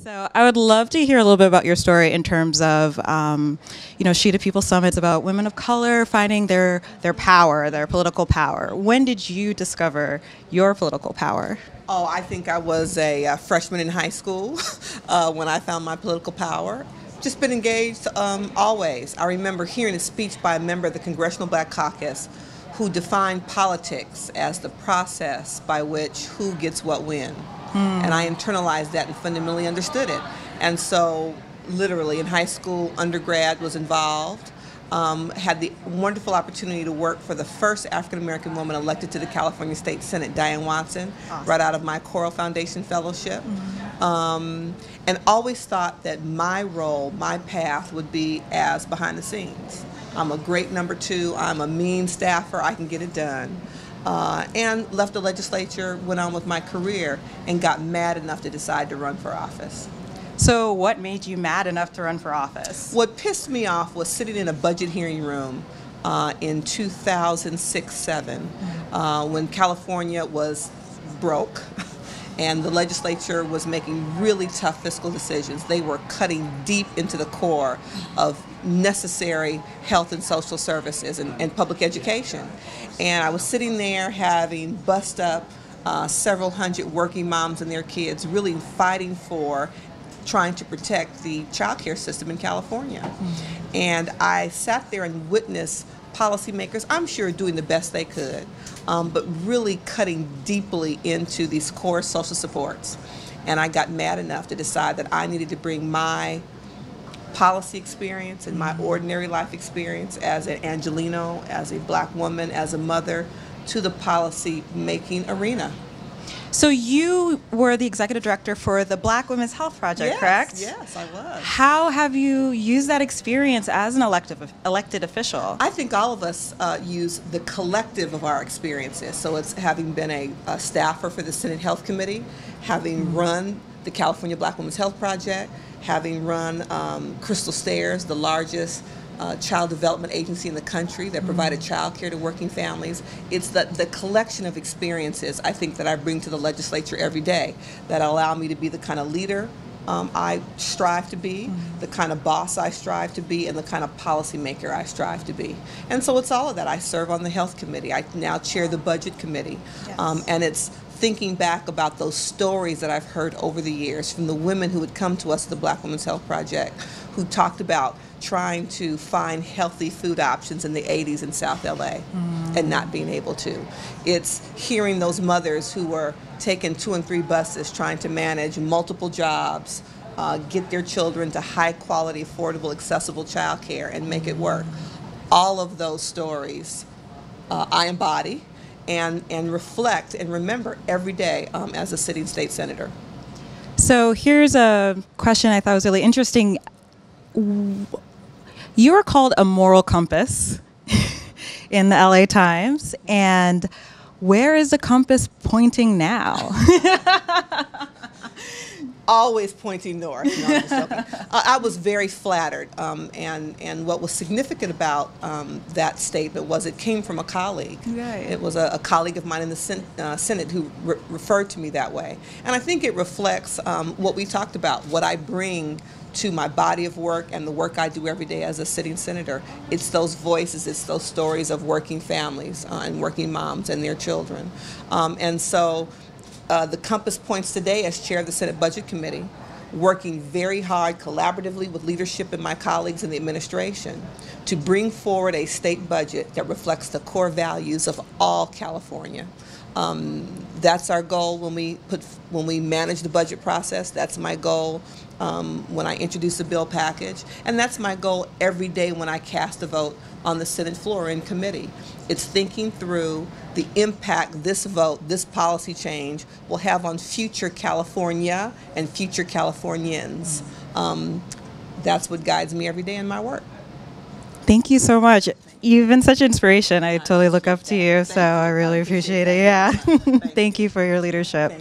So I would love to hear a little bit about your story in terms of, She to People Summits about women of color finding their power, their political power. When did you discover your political power? Oh, I think I was a freshman in high school when I found my political power. Just been engaged always. I remember hearing a speech by a member of the Congressional Black Caucus who defined politics as the process by which who gets what when. And I internalized that and fundamentally understood it. And so literally in high school, undergrad was involved. Had the wonderful opportunity to work for the first African-American woman elected to the California State Senate, Diane Watson, right out of my Coral Foundation Fellowship. And always thought that my role, my path would be as behind the scenes. I'm a great number two, I'm a mean staffer, I can get it done. And left the legislature, went on with my career, and got mad enough to decide to run for office. So what made you mad enough to run for office? What pissed me off was sitting in a budget hearing room in 2006-07 when California was broke and the legislature was making really tough fiscal decisions. They were cutting deep into the core of necessary health and social services and public education. And I was sitting there having bussed up several hundred working moms and their kids, really fighting for trying to protect the child care system in California. And I sat there and witnessed policymakers, I'm sure, doing the best they could, but really cutting deeply into these core social supports. And I got mad enough to decide that I needed to bring my policy experience and my ordinary life experience as an Angelino, as a black woman, as a mother, to the policy making arena. So you were the executive director for the Black Women's Health Project, correct? Yes, I was. How have you used that experience as an elected official? I think all of us use the collective of our experiences. So it's having been a staffer for the Senate Health Committee, having run the California Black Women's Health Project, having run Crystal Stairs, the largest child development agency in the country that provided child care to working families. It's the collection of experiences, I think, that I bring to the legislature every day that allow me to be the kind of leader I strive to be, the kind of boss I strive to be, and the kind of policymaker I strive to be. And so it's all of that. I serve on the Health Committee. I now chair the Budget Committee. Yes. And it's thinking back about those stories that I've heard over the years from the women who would come to us at the Black Women's Health Project, who talked about trying to find healthy food options in the 80s in South LA and not being able to. It's hearing those mothers who were taking 2 and 3 buses, trying to manage multiple jobs, get their children to high quality, affordable, accessible child care and make it work. All of those stories I embody and reflect and remember every day as a sitting state senator. So here's a question I thought was really interesting. You are called a moral compass in the LA Times, and where is the compass pointing now? Always pointing north. No, I'm just joking. I was very flattered, and what was significant about that statement was it came from a colleague. Right. It was a colleague of mine in the Senate who referred to me that way. And I think it reflects what we talked about, what I bring to my body of work and the work I do every day as a sitting senator. It's those voices, it's those stories of working families and working moms and their children. And so the compass points today as chair of the Senate Budget Committee, working very hard collaboratively with leadership and my colleagues in the administration to bring forward a state budget that reflects the core values of all California. That's our goal when we manage the budget process. That's my goal when I introduce a bill package, and that's my goal every day when I cast a vote on the Senate floor in committee. It's thinking through the impact this vote, this policy change will have on future California and future Californians. That's what guides me every day in my work. Thank you so much. You've been such inspiration. I totally look up to you, so I really appreciate it. Yeah. Thank you for your leadership.